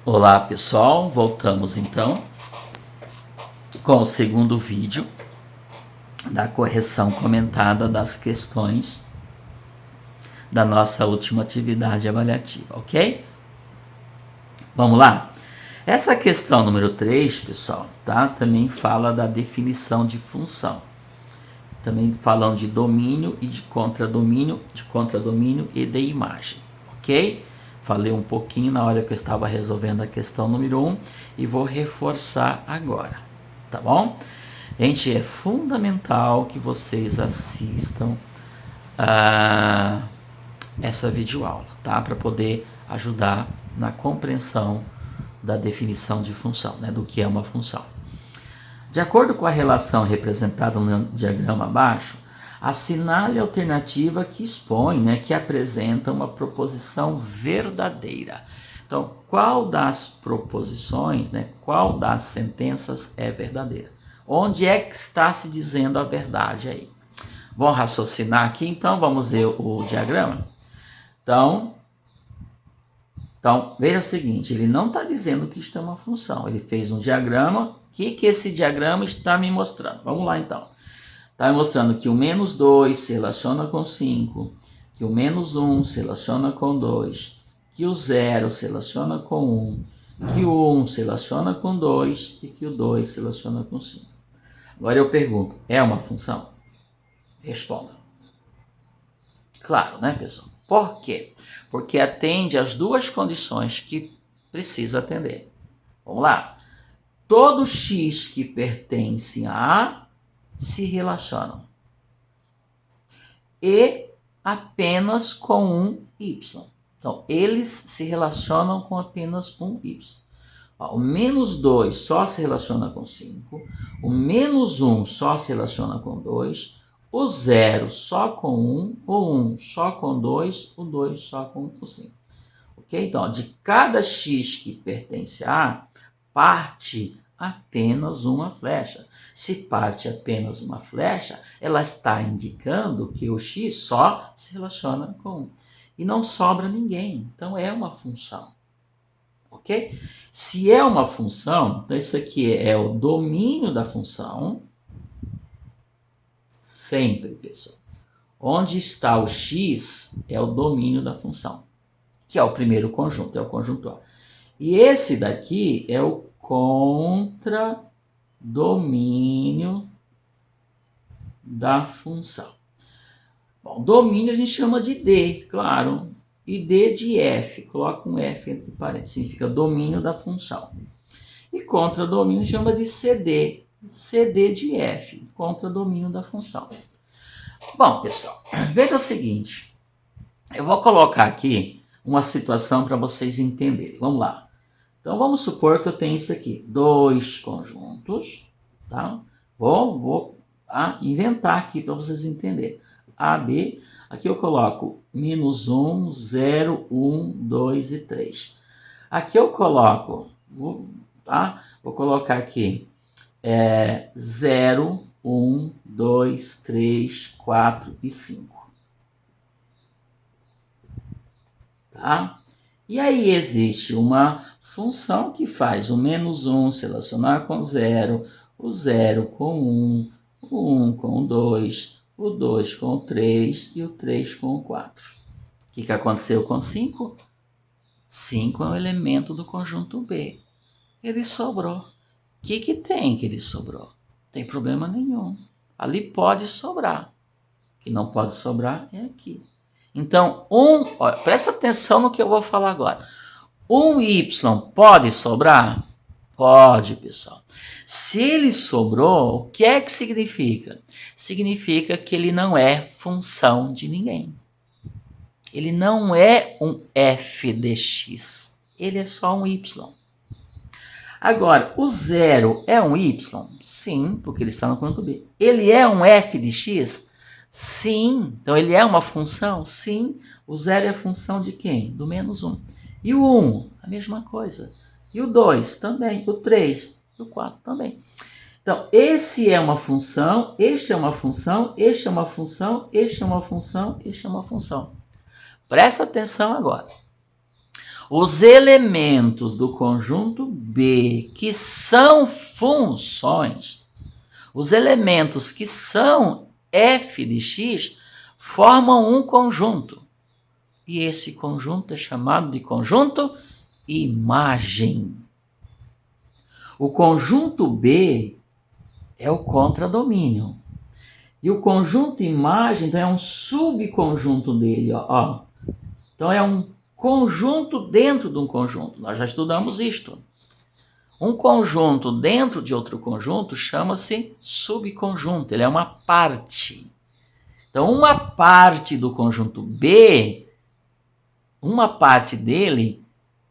Olá pessoal, voltamos então com o segundo vídeo da correção comentada das questões da nossa última atividade avaliativa, ok? Vamos lá? Essa questão número 3, pessoal, tá? Também fala da definição de função. Também falando de domínio e de contradomínio e de imagem, ok? Falei um pouquinho na hora que eu estava resolvendo a questão número 1 e vou reforçar agora, tá bom? Gente, é fundamental que vocês assistam essa videoaula, tá? Para poder ajudar na compreensão da definição de função, né? Do que é uma função. De acordo com a relação representada no diagrama abaixo, assinale a alternativa que expõe, né, que apresenta uma proposição verdadeira. Então, qual das proposições, né, qual das sentenças é verdadeira? Onde é que está se dizendo a verdade aí? Vamos raciocinar aqui, então vamos ver o diagrama? Então veja o seguinte, ele não está dizendo que isto é uma função, ele fez um diagrama. O que esse diagrama está me mostrando? Vamos lá então. Está me mostrando que o menos 2 se relaciona com 5, que o menos 1 se relaciona com 2, que o 0 se relaciona com 1, que o 1 se relaciona com 2 e que o 2 se relaciona com 5. Agora eu pergunto, é uma função? Responda. Claro, né, pessoal? Por quê? Porque atende às duas condições que precisa atender. Vamos lá. Todo x que pertence a A se relacionam. E apenas com um y. Então, eles se relacionam com apenas um y. O menos 2 só se relaciona com 5. O menos 1 só se relaciona com 2. O 0 só com 1. O 1 só com 2. O 2 só com o 5. Ok? Então, de cada x que pertence a A, parte apenas uma flecha. Se parte apenas uma flecha, ela está indicando que o x só se relaciona com 1. E não sobra ninguém. Então, é uma função. Ok? Se é uma função, então isso aqui é o domínio da função. Sempre, pessoal. Onde está o x é o domínio da função, que é o primeiro conjunto, é o conjunto A. E esse daqui é o contradomínio da função. Bom, domínio a gente chama de D, claro. E D de F, coloca um F entre parênteses, significa domínio da função. E contradomínio a gente chama de CD, CD de F, contradomínio da função. Bom, pessoal, veja o seguinte, eu vou colocar aqui uma situação para vocês entenderem. Vamos lá. Então, vamos supor que eu tenho isso aqui, dois conjuntos, tá? Vou inventar aqui para vocês entenderem. A, B, aqui eu coloco menos 1, 0, 1, 2 e 3. Aqui eu coloco, tá? Vou colocar aqui 0, 1, 2, 3, 4 e 5. Tá? E aí existe uma função que faz o menos 1 se relacionar com 0, o 0 com 1, o 1 com o 2, o 2 com o 3 e o 3 com o 4. O que aconteceu com 5? 5 é um elemento do conjunto B. Ele sobrou. O que tem que ele sobrou? Não tem problema nenhum. Ali pode sobrar. O que não pode sobrar é aqui. Então, olha, presta atenção no que eu vou falar agora. Um y pode sobrar? Pode, pessoal. Se ele sobrou, o que é que significa? Significa que ele não é função de ninguém. Ele não é um f de x. Ele é só um y. Agora, o 0 é um y? Sim, porque ele está no conjunto B. Ele é um f de x? Sim. Então, ele é uma função? Sim. O 0 é função de quem? Do menos 1. E o 1? A mesma coisa. E o 2? Também. O 3? E o 4? Também. Então, esse é uma função, este é uma função, este é uma função, este é uma função, este é uma função. Presta atenção agora. Os elementos do conjunto B que são funções, os elementos que são f de x, formam um conjunto. E esse conjunto é chamado de conjunto imagem. O conjunto B é o contradomínio. E o conjunto imagem então, é um subconjunto dele. Ó. Então é um conjunto dentro de um conjunto. Nós já estudamos isto. Um conjunto dentro de outro conjunto chama-se subconjunto. Ele é uma parte. Então, uma parte do conjunto B, uma parte dele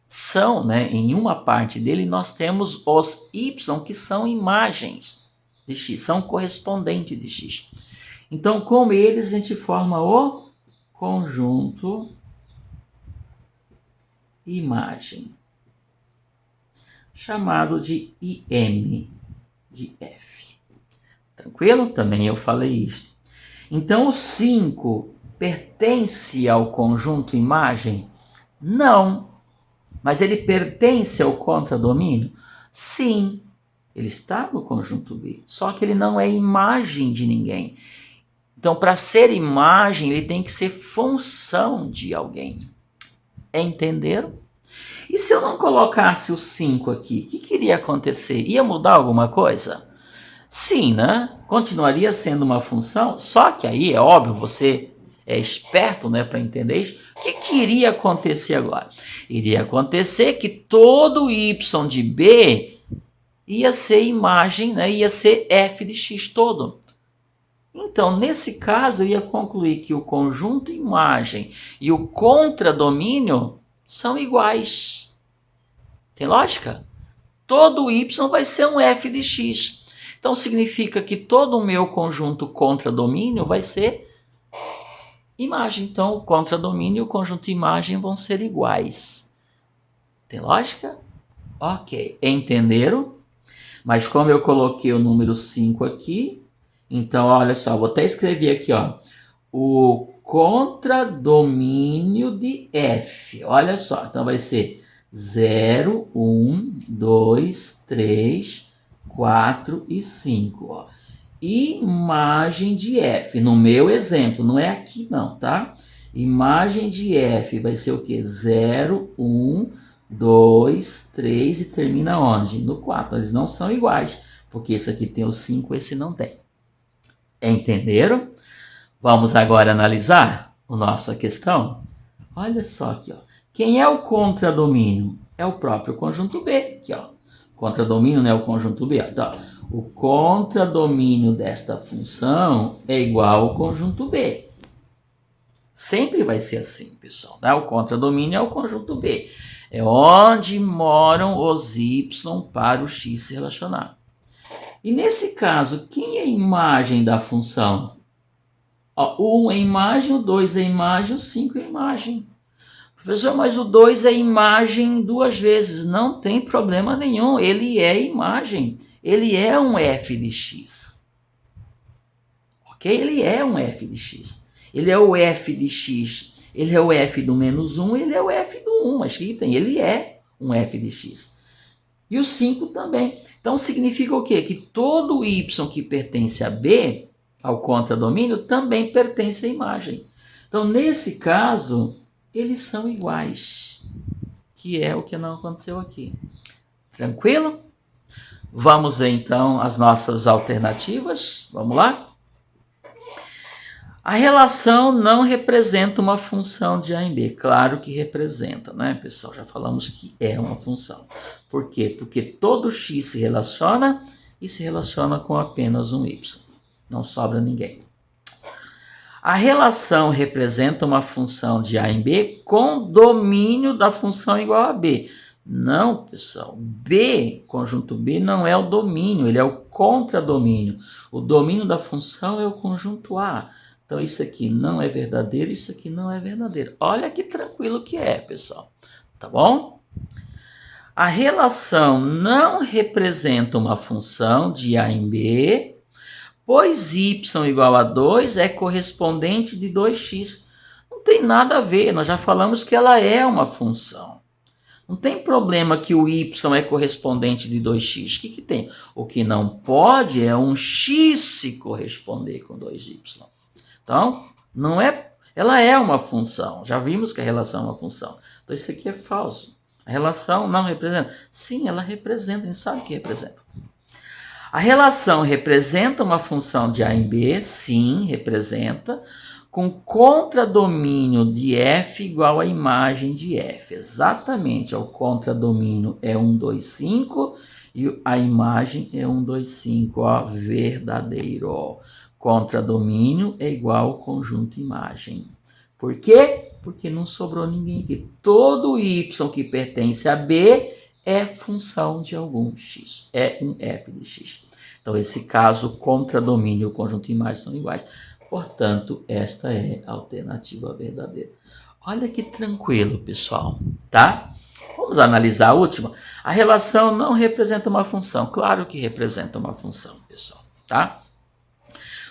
são, em uma parte dele nós temos os y que são imagens de x, são correspondentes de x. Então, com eles a gente forma o conjunto imagem, chamado de IM, de F. Tranquilo? Também eu falei isso. Então, o 5 pertence ao conjunto imagem? Não. Mas ele pertence ao contradomínio? Sim. Ele está no conjunto B. Só que ele não é imagem de ninguém. Então, para ser imagem, ele tem que ser função de alguém. Entenderam? E se eu não colocasse o 5 aqui, o que iria acontecer? Ia mudar alguma coisa? Sim, né? Continuaria sendo uma função, só que aí, é óbvio, você é esperto, para entender isso. O que iria acontecer agora? Iria acontecer que todo y de B ia ser imagem, ia ser f de x todo. Então, nesse caso, eu ia concluir que o conjunto imagem e o contradomínio são iguais. Tem lógica? Todo y vai ser um f de x. Então, significa que todo o meu conjunto contradomínio vai ser imagem. Então, o contradomínio e o conjunto imagem vão ser iguais. Tem lógica? Ok. Entenderam? Mas como eu coloquei o número 5 aqui, então, olha só, vou até escrever aqui, o contradomínio de f. Olha só, então vai ser 0, 1, 2, 3, 4 e 5. Imagem de f. No meu exemplo, não é aqui não, tá? Imagem de f vai ser o quê? 0, 1, 2, 3 e termina onde? No 4. Eles não são iguais, porque esse aqui tem o 5, esse não tem. Entenderam? Vamos agora analisar a nossa questão. Olha só aqui, Quem é o contradomínio? É o próprio conjunto B. Aqui, Contradomínio é o conjunto B. Então, o contradomínio desta função é igual ao conjunto B. Sempre vai ser assim, pessoal. O contradomínio é o conjunto B. É onde moram os y para o x se relacionar. E nesse caso, quem é a imagem da função? O 1 é imagem, o 2 é imagem, o 5 é imagem. Professor, mas o 2 é imagem 2 vezes. Não tem problema nenhum, ele é imagem. Ele é um f de x. Ok? Ele é um f de x. Ele é o f de x. Ele é o f do menos 1, ele é o f do 1. Mas ele é um f de x. E o 5 também. Então, significa o quê? Que todo y que pertence a B, ao contradomínio, também pertence à imagem. Então, nesse caso, eles são iguais, que é o que não aconteceu aqui. Tranquilo? Vamos ver, então, as nossas alternativas. Vamos lá? A relação não representa uma função de A em B. Claro que representa, pessoal? Já falamos que é uma função. Por quê? Porque todo x se relaciona e se relaciona com apenas um y. Não sobra ninguém. A relação representa uma função de A em B com domínio da função igual a B. Não, pessoal. B, conjunto B, não é o domínio, ele é o contradomínio. O domínio da função é o conjunto A. Então, isso aqui não é verdadeiro, isso aqui não é verdadeiro. Olha que tranquilo que é, pessoal. Tá bom? A relação não representa uma função de A em B, pois y igual a 2 é correspondente de 2x. Não tem nada a ver, nós já falamos que ela é uma função. Não tem problema que o y é correspondente de 2x. O que tem? O que não pode é um x se corresponder com 2y. Então, não é, ela é uma função. Já vimos que a relação é uma função. Então, isso aqui é falso. A relação não representa? Sim, ela representa. A gente sabe que representa. A relação representa uma função de A em B? Sim, representa. Com contradomínio de f igual à imagem de f. Exatamente, o contradomínio é 1, 2, 5 e a imagem é 1, 2, 5, ó, verdadeiro. Contradomínio é igual ao conjunto imagem. Por quê? Porque não sobrou ninguém aqui. Todo y que pertence a B é função de algum x, é um f de x. Então, esse caso, contradomínio e o conjunto imagem são iguais. Portanto, esta é a alternativa verdadeira. Olha que tranquilo, pessoal, tá? Vamos analisar a última. A relação não representa uma função. Claro que representa uma função, pessoal, tá?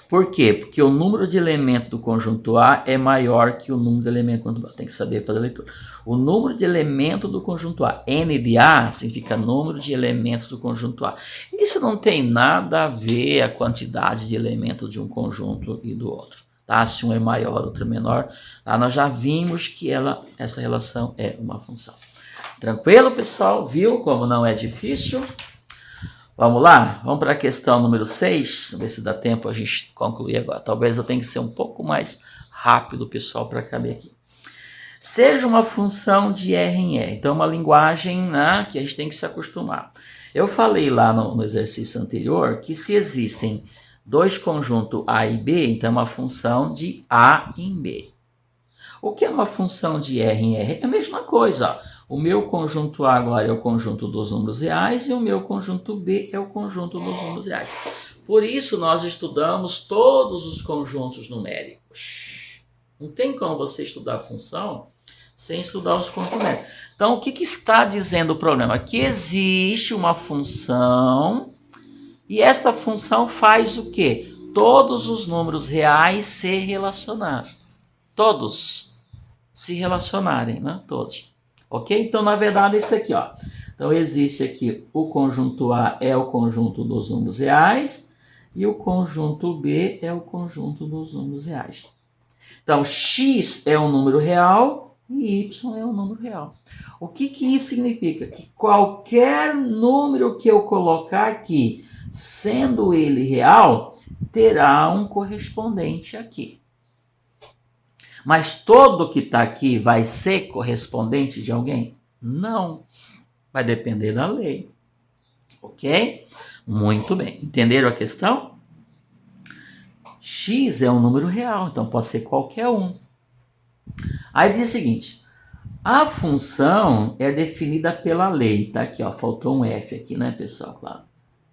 Por quê? Porque o número de elementos do conjunto A é maior que o número de elementos do conjunto B. Tem que saber fazer a leitura. O número de elementos do conjunto A. N de A significa número de elementos do conjunto A. Isso não tem nada a ver a quantidade de elementos de um conjunto e do outro. Tá? Se um é maior, outro é menor. Tá? Nós já vimos que essa relação é uma função. Tranquilo, pessoal? Viu como não é difícil? Vamos lá? Vamos para a questão número 6. Ver se dá tempo a gente concluir agora. Talvez eu tenha que ser um pouco mais rápido, pessoal, para caber aqui. Seja uma função de R em R. Então, é uma linguagem, né, que a gente tem que se acostumar. Eu falei lá no exercício anterior que se existem dois conjuntos A e B, então é uma função de A em B. O que é uma função de R em R? É a mesma coisa. Ó. O meu conjunto A agora é o conjunto dos números reais e o meu conjunto B é o conjunto dos números reais. Por isso, nós estudamos todos os conjuntos numéricos. Não tem como você estudar a função sem estudar os conjuntos numéricos. Então, o que está dizendo o problema? Que existe uma função e esta função faz o quê? Todos os números reais se relacionar. Todos se relacionarem, né? Todos. Ok? Então, na verdade, é isso aqui, ó. Então, existe aqui o conjunto A é o conjunto dos números reais e o conjunto B é o conjunto dos números reais. Então, x é um número real e y é um número real. O que isso significa? Que qualquer número que eu colocar aqui, sendo ele real, terá um correspondente aqui. Mas todo que está aqui vai ser correspondente de alguém? Não. Vai depender da lei. Ok? Muito bem. Entenderam a questão? X é um número real, então pode ser qualquer um. Aí diz o seguinte, a função é definida pela lei. Tá aqui, ó, faltou um F aqui, né, pessoal? Claro.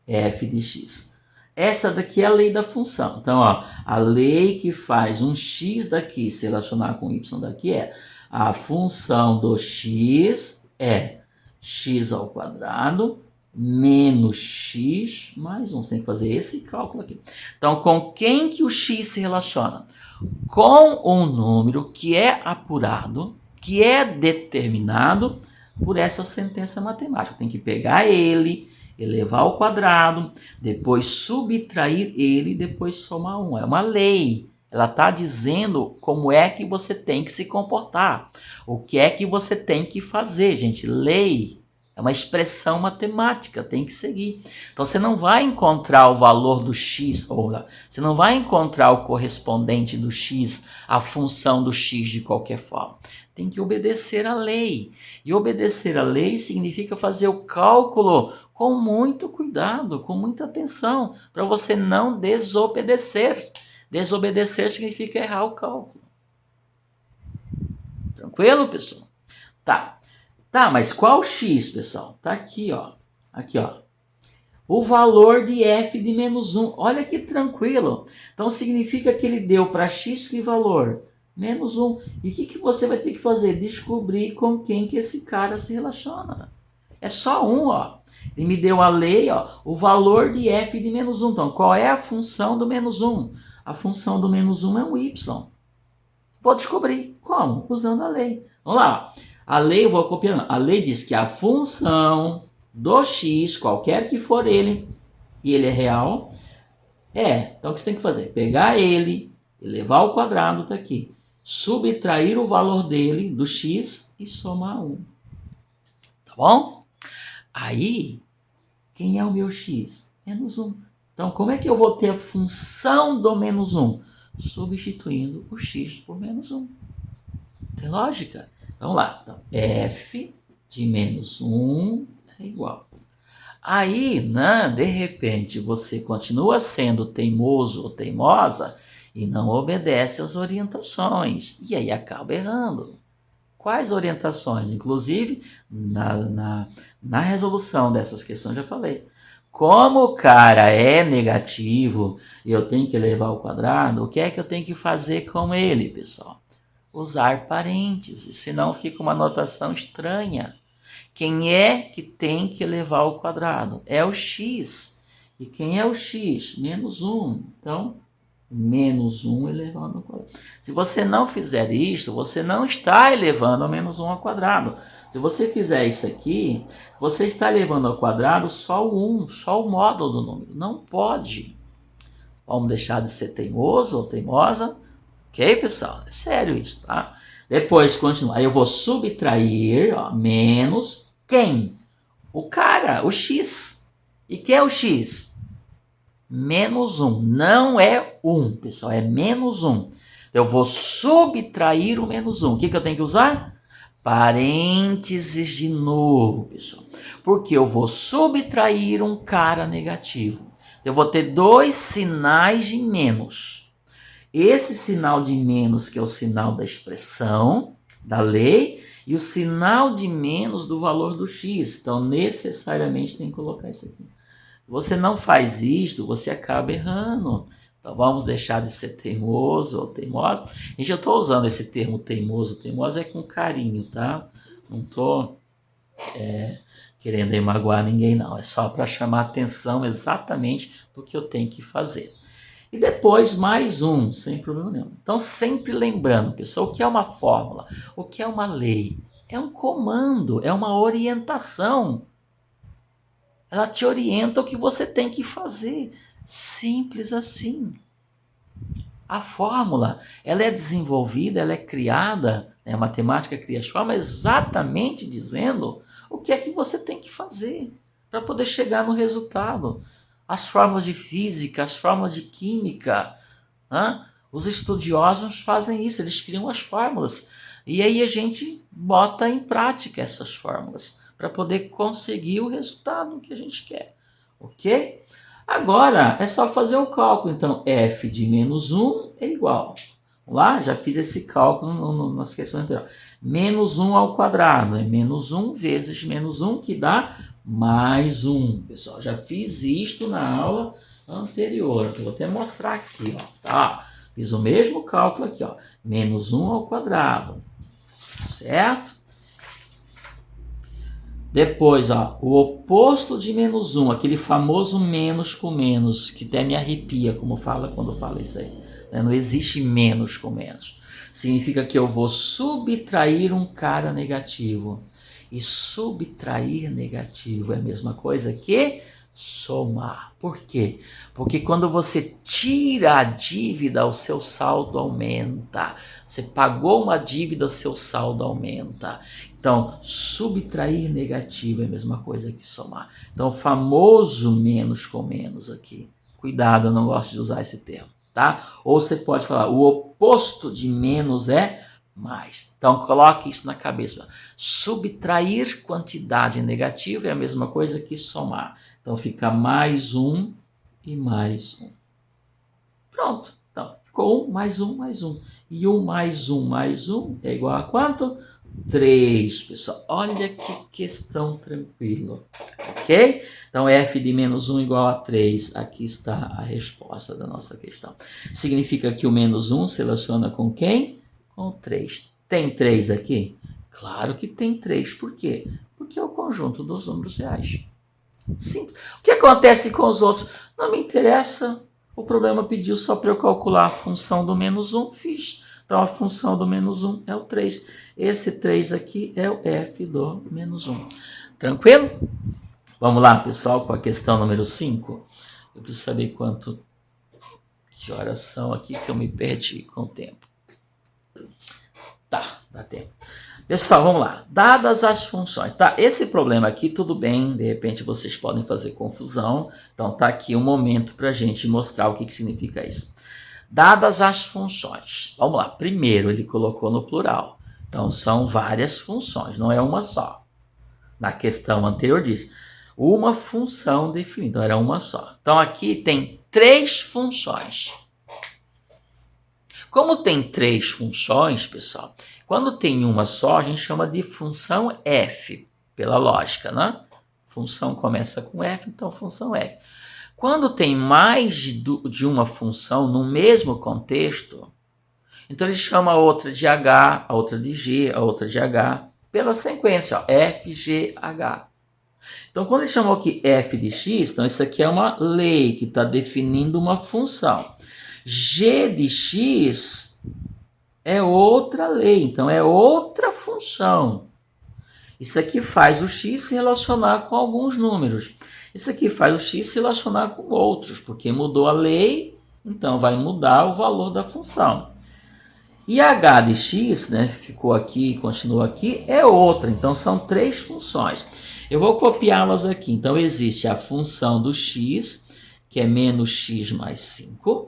F de x. Essa daqui é a lei da função. Então, ó, a lei que faz um x daqui se relacionar com y daqui é a função do x é x ao quadrado menos x mais 1. Você tem que fazer esse cálculo aqui. Então, com quem que o x se relaciona? Com um número que é apurado, que é determinado por essa sentença matemática. Tem que pegar ele, elevar ao quadrado, depois subtrair ele e depois somar 1. É uma lei. Ela está dizendo como é que você tem que se comportar. O que é que você tem que fazer, gente. Lei é uma expressão matemática, tem que seguir. Então, você não vai encontrar o valor do x, ou você não vai encontrar o correspondente do x, a função do x de qualquer forma. Tem que obedecer à lei. E obedecer à lei significa fazer o cálculo com muito cuidado, com muita atenção, para você não desobedecer. Desobedecer significa errar o cálculo. Tranquilo, pessoal? Tá. Tá, mas qual x, pessoal? Tá aqui, ó. Aqui, ó. O valor de f de menos 1. Olha que tranquilo. Então, significa que ele deu para x que valor? Menos 1. E o que você vai ter que fazer? Descobrir com quem que esse cara se relaciona. É só um, ó. Ele me deu a lei, ó, o valor de f de menos 1. Então, qual é a função do menos 1? A função do menos 1 é um y. Vou descobrir. Como? Usando a lei. Vamos lá. A lei, eu vou copiando, a lei diz que a função do x, qualquer que for ele, e ele é real, então o que você tem que fazer? Pegar ele, elevar ao quadrado, tá aqui, subtrair o valor dele, do x, e somar 1. Tá bom? Aí, quem é o meu x? Menos 1. Então, como é que eu vou ter a função do menos 1? Substituindo o x por menos 1. Tem lógica? Vamos lá. Então, f de menos 1 é igual. Aí, de repente, você continua sendo teimoso ou teimosa e não obedece às orientações. E aí acaba errando. Quais orientações? Inclusive, na resolução dessas questões, já falei. Como o cara é negativo e eu tenho que elevar ao quadrado, o que é que eu tenho que fazer com ele, pessoal? Usar parênteses, senão fica uma notação estranha. Quem é que tem que elevar ao quadrado? É o x. E quem é o x? Menos 1. Então, menos 1 elevado ao quadrado. Se você não fizer isto, você não está elevando ao menos 1 ao quadrado. Se você fizer isso aqui, você está elevando ao quadrado só o 1, só o módulo do número. Não pode. Vamos deixar de ser teimoso ou teimosa? Ok, pessoal? É sério isso, tá? Depois, continua. Aí eu vou subtrair, menos quem? O cara, o x. E quem é o x? Menos 1. Não é 1, pessoal. É menos 1. Eu vou subtrair o menos 1. O que eu tenho que usar? Parênteses de novo, pessoal. Porque eu vou subtrair um cara negativo. Eu vou ter dois sinais de menos. Esse sinal de menos, que é o sinal da expressão, da lei, e o sinal de menos do valor do x. Então, necessariamente tem que colocar isso aqui. Você não faz isto, você acaba errando. Então, vamos deixar de ser teimoso ou teimosa. Gente, eu estou usando esse termo teimoso. Teimoso é com carinho, tá? Não estou querendo magoar ninguém, não. É só para chamar atenção exatamente do que eu tenho que fazer. E depois mais um, sem problema nenhum. Então, sempre lembrando, pessoal, o que é uma fórmula? O que é uma lei? É um comando, é uma orientação. Ela te orienta o que você tem que fazer. Simples assim. A fórmula, ela é desenvolvida, ela é criada, a matemática cria as fórmulas exatamente dizendo o que é que você tem que fazer para poder chegar no resultado. As fórmulas de física, as fórmulas de química, os estudiosos fazem isso, eles criam as fórmulas. E aí a gente bota em prática essas fórmulas para poder conseguir o resultado que a gente quer. Ok? Agora é só fazer o cálculo. Então, f de menos 1 é igual. Vamos lá, já fiz esse cálculo nas questões anteriores. Menos 1 ao quadrado é menos 1 vezes menos 1, que dá mais 1. Pessoal, já fiz isto na aula anterior. Eu vou até mostrar aqui. Tá? Fiz o mesmo cálculo aqui. Menos 1 ao quadrado. Certo? Depois, o oposto de menos 1, aquele famoso menos com menos, que até me arrepia como fala quando fala isso aí. Não existe menos com menos. Significa que eu vou subtrair um cara negativo. E subtrair negativo é a mesma coisa que somar. Por quê? Porque quando você tira a dívida, o seu saldo aumenta. Você pagou uma dívida, o seu saldo aumenta. Então, subtrair negativo é a mesma coisa que somar. Então, o famoso menos com menos aqui. Cuidado, eu não gosto de usar esse termo, tá? Ou você pode falar, o oposto de menos é mais. Então, coloque isso na cabeça. Subtrair quantidade negativa é a mesma coisa que somar. Então, fica mais 1 e mais 1. Pronto. Então, ficou 1 mais 1 mais 1. E 1 mais 1 mais 1 é igual a quanto? 3, pessoal. Olha que questão tranquila. Ok? Então, f de menos 1 igual a 3. Aqui está a resposta da nossa questão. Significa que o menos 1 se relaciona com quem? Com o 3. Tem 3 aqui? Claro que tem 3. Por quê? Porque é o conjunto dos números reais. Simples. O que acontece com os outros? Não me interessa. O problema pediu só para eu calcular a função do menos 1. Fiz. Então, a função do menos 1 é o 3. Esse 3 aqui é o f do menos 1. Tranquilo? Vamos lá, pessoal, com a questão número 5. Eu preciso saber quanto de horas são aqui, que eu me perdi com o tempo. Tá, dá tempo. Pessoal, vamos lá. Dadas as funções. Tá, esse problema aqui, tudo bem, de repente vocês podem fazer confusão. Então, tá aqui um momento para a gente mostrar o que significa isso. Dadas as funções. Vamos lá. Primeiro, ele colocou no plural. Então, são várias funções, não é uma só. Na questão anterior diz, uma função definida, então era uma só. Então, aqui tem 3 funções. Como tem 3 funções, pessoal, quando tem uma só, a gente chama de função f, pela lógica, né? Função começa com f, então função f. Quando tem mais de uma função no mesmo contexto, então ele chama a outra de h, a outra de g, a outra de h, pela sequência, ó, f, g, h. Então, quando ele chamou aqui f de x, então isso aqui é uma lei que está definindo uma função. G de x é outra lei, então é outra função. Isso aqui faz o x se relacionar com alguns números. Isso aqui faz o x se relacionar com outros, porque mudou a lei, então vai mudar o valor da função. E h de x, né, ficou aqui, continua aqui, é outra, então são 3 funções. Eu vou copiá-las aqui. Então, existe a função do x, que é menos x mais 5.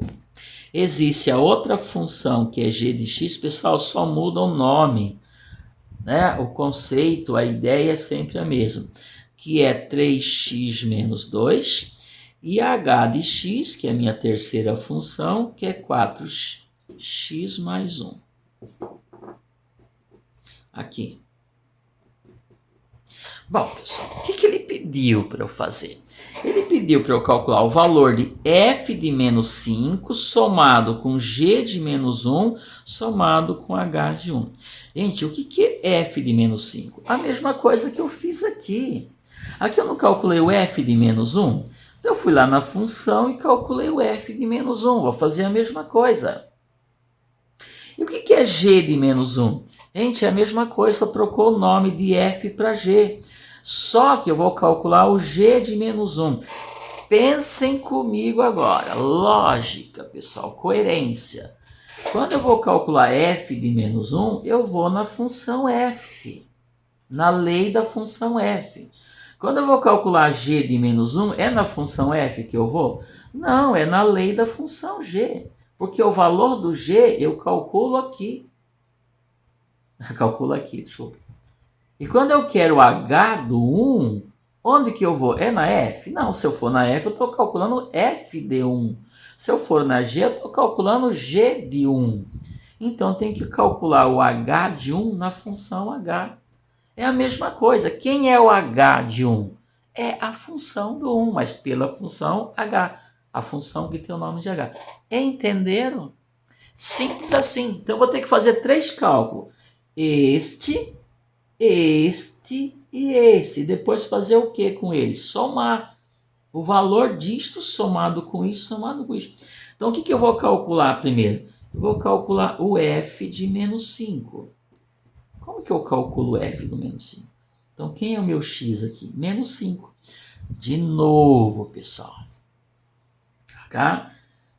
Existe a outra função, que é g de x. Pessoal, só muda o nome, né? O conceito, a ideia é sempre a mesma, que é 3x menos 2. E h de x, que é a minha terceira função, que é 4x mais 1. Aqui. Bom, pessoal, o que ele pediu para eu fazer? Ele pediu para eu calcular o valor de f de menos 5 somado com g de menos 1 somado com h de 1. Gente, o que é f de menos 5? A mesma coisa que eu fiz aqui. Aqui eu não calculei o f de menos 1. Então eu fui lá na função e calculei o f de menos 1. Vou fazer a mesma coisa. E o que é g de menos 1? Gente, é a mesma coisa, só trocou o nome de f para g. Só que eu vou calcular o g de menos 1. Pensem comigo agora. Lógica, pessoal, coerência. Quando eu vou calcular f de menos 1, eu vou na função f, na lei da função f. Quando eu vou calcular g de menos 1, é na função f que eu vou? Não, é na lei da função g. Porque o valor do g eu calculo aqui. Calculo aqui, desculpa. E quando eu quero h do 1, onde que eu vou? É na f? Não, se eu for na f, eu estou calculando f de 1. Se eu for na g, eu estou calculando g de 1. Então, tem que calcular o h de 1 na função h. É a mesma coisa. Quem é o h de 1? É a função do 1, mas pela função h. A função que tem o nome de h. Entenderam? Simples assim. Então, eu vou ter que fazer 3 cálculos. Este e este. Depois fazer o que com eles? Somar. O valor disto somado com isso, somado com isso. Então, o que eu vou calcular primeiro? Eu vou calcular o f de menos 5. Como que eu calculo o f do menos 5? Então, quem é o meu x aqui? Menos 5. De novo, pessoal. Tá?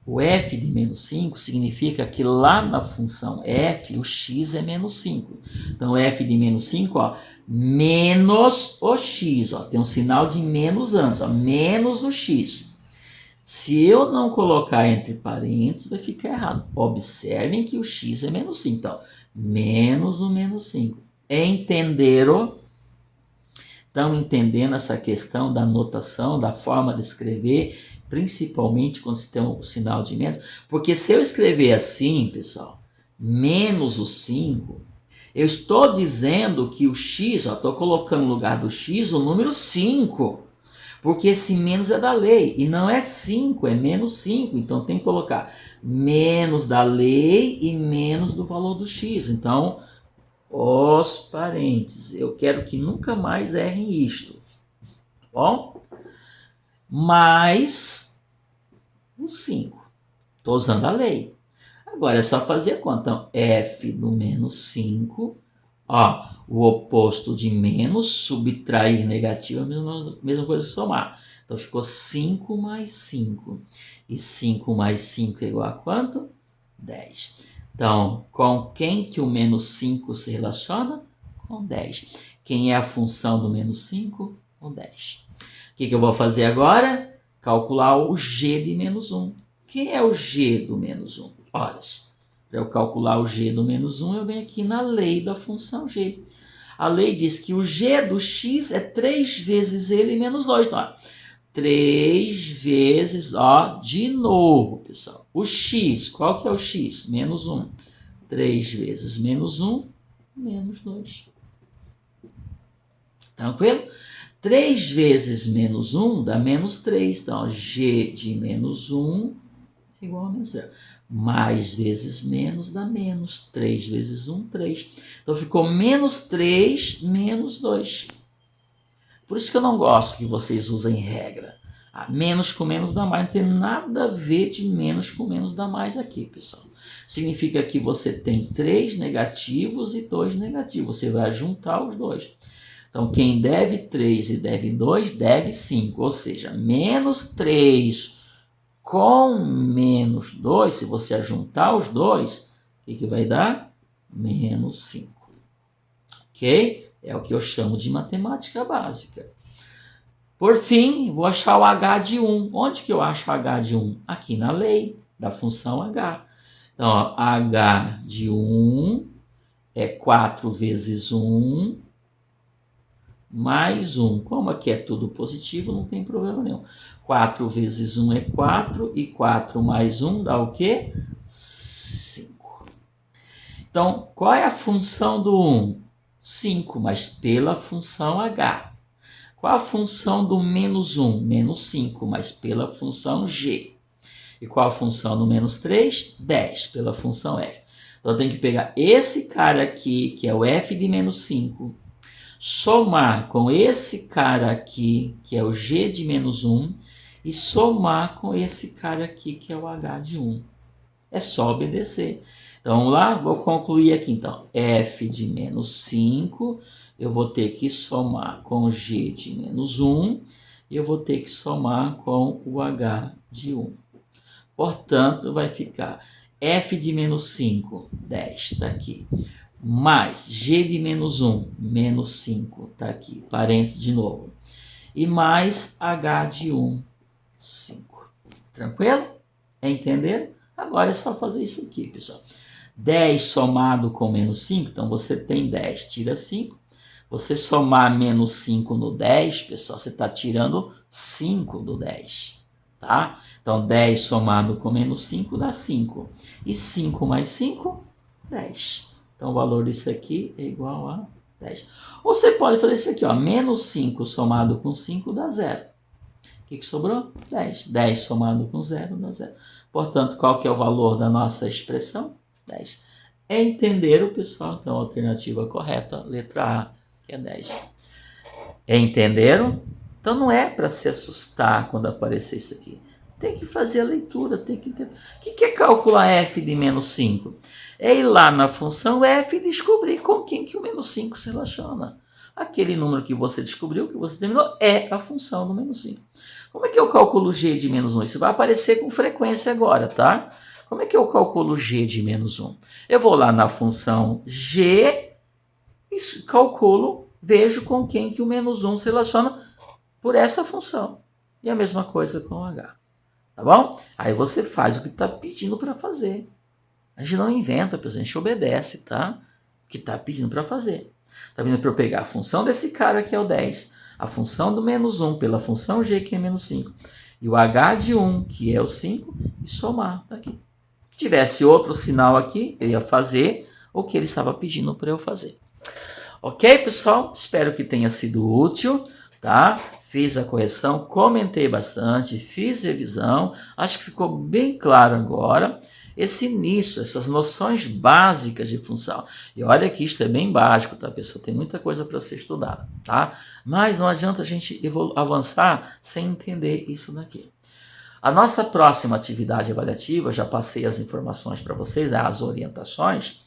O f de menos 5 significa que lá na função f, o x é menos 5. Então, f de menos 5, ó, menos o x. Ó, tem um sinal de menos antes, ó, menos o x. Se eu não colocar entre parênteses, vai ficar errado. Observem que o x é menos 5. Então, menos o menos 5. Entenderam? Estão entendendo essa questão da notação, da forma de escrever, principalmente quando você tem um sinal de menos? Porque se eu escrever assim, pessoal, menos o 5, eu estou dizendo que o x, estou colocando no lugar do x o número 5. Porque esse menos é da lei, e não é 5, é menos 5. Então, tem que colocar menos da lei e menos do valor do x. Então, os parênteses. Eu quero que nunca mais errem isto. Bom? Mais o 5. Estou usando a lei. Agora é só fazer a conta. Então, f do menos 5, ó, o oposto de menos, subtrair negativo é a mesma coisa que somar. Então, ficou 5 mais 5. E 5 mais 5 é igual a quanto? 10. Então, com quem que o menos 5 se relaciona? Com 10. Quem é a função do menos 5? Com 10. O que eu vou fazer agora? Calcular o g de menos 1. Quem é o g do menos 1? Ora, para eu calcular o g do menos 1, eu venho aqui na lei da função g. A lei diz que o g do x é 3 vezes ele menos 2. Então, ó, 3 vezes, ó, de novo, pessoal. O x, qual que é o x? Menos 1. 3 vezes menos 1, menos 2. Tranquilo? 3 vezes menos 1 dá menos 3. Então, g de menos 1 é igual a menos 0. Mais vezes menos dá menos. 3 vezes 1, 3. Então, ficou menos 3, menos 2. Por isso que eu não gosto que vocês usem regra. Menos com menos dá mais. Não tem nada a ver de menos com menos dá mais aqui, pessoal. Significa que você tem 3 negativos e 2 negativos. Você vai juntar os dois. Então, quem deve 3 e deve 2, deve 5. Ou seja, menos 3 com menos 2, se você juntar os dois, o que vai dar? Menos 5. Ok? É o que eu chamo de matemática básica. Por fim, vou achar o h de 1. Onde que eu acho o h de 1? Aqui na lei da função h. Então, ó, h de 1 é 4 vezes 1 mais 1. Como aqui é tudo positivo, não tem problema nenhum. 4 vezes 1 é 4 e 4 mais 1 dá o quê? 5. Então, qual é a função do 1? 5, mas pela função h. Qual a função do menos 1? Menos 5, mas pela função g. E qual a função do menos 3? 10, pela função f. Então, eu tenho que pegar esse cara aqui, que é o f de menos 5, somar com esse cara aqui, que é o g de menos 1, e somar com esse cara aqui, que é o h de 1. É só obedecer. Então, vamos lá? Vou concluir aqui, então. F de menos 5, eu vou ter que somar com g de menos 1, e eu vou ter que somar com o h de 1. Portanto, vai ficar f de menos 5, 10, está aqui, mais g de menos 1, menos 5, está aqui, parênteses de novo, e mais h de 1, 5. Tranquilo? Entenderam? Agora é só fazer isso aqui, pessoal. 10 somado com menos 5, então você tem 10, tira 5. Você somar menos 5 no 10, pessoal, você está tirando 5 do 10. Tá? Então, 10 somado com menos 5 dá 5. E 5 mais 5, 10. Então, o valor disso aqui é igual a 10. Ou você pode fazer isso aqui, ó, menos 5 somado com 5 dá 0. O que sobrou? 10. 10 somado com 0 dá 0. Portanto, qual que é o valor da nossa expressão? 10. Entenderam, pessoal? Então, a alternativa correta, letra A, que é 10. Entenderam? Então, não é para se assustar quando aparecer isso aqui. Tem que fazer a leitura, tem que entender. O que é calcular f de menos 5? É ir lá na função f e descobrir com quem que o menos 5 se relaciona. Aquele número que você descobriu, que você terminou, é a função do menos 5. Como é que eu calculo g de menos 1? Isso vai aparecer com frequência agora, tá? Como é que eu calculo g de menos 1? Eu vou lá na função g e calculo, vejo com quem que o menos 1 se relaciona por essa função. E a mesma coisa com o h. Tá bom? Aí você faz o que está pedindo para fazer. A gente não inventa, pessoal, a gente obedece, tá? O que está pedindo para fazer. Está pedindo para eu pegar a função desse cara que é o 10, a função do menos 1 pela função g, que é menos 5, e o h de 1, que é o 5, e somar. Tá aqui. Se tivesse outro sinal aqui, eu ia fazer o que ele estava pedindo para eu fazer. Ok, pessoal? Espero que tenha sido útil, tá? Fiz a correção, comentei bastante, fiz revisão, acho que ficou bem claro agora esse início, essas noções básicas de função. E olha que isto é bem básico, tá, pessoal? Tem muita coisa para ser estudada, tá? Mas não adianta a gente avançar sem entender isso daqui. A nossa próxima atividade avaliativa, já passei as informações para vocês, as orientações.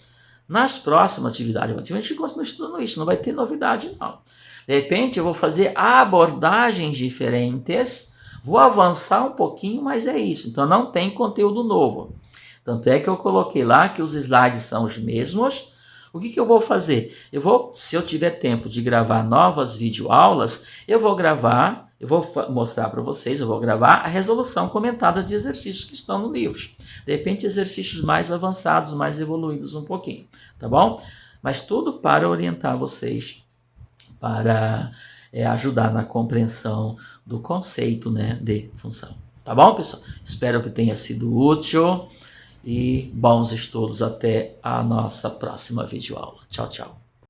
Nas próximas atividades avaliativas, a gente continua estudando isso, não vai ter novidade não. De repente eu vou fazer abordagens diferentes, vou avançar um pouquinho, mas é isso. Então não tem conteúdo novo. Tanto é que eu coloquei lá que os slides são os mesmos. O que eu vou fazer? Se eu tiver tempo de gravar novas videoaulas, eu vou mostrar para vocês, eu vou gravar a resolução comentada de exercícios que estão no livro. De repente, exercícios mais avançados, mais evoluídos um pouquinho, tá bom? Mas tudo para orientar vocês, para ajudar na compreensão do conceito, né, de função. Tá bom, pessoal? Espero que tenha sido útil e bons estudos até a nossa próxima videoaula. Tchau, tchau.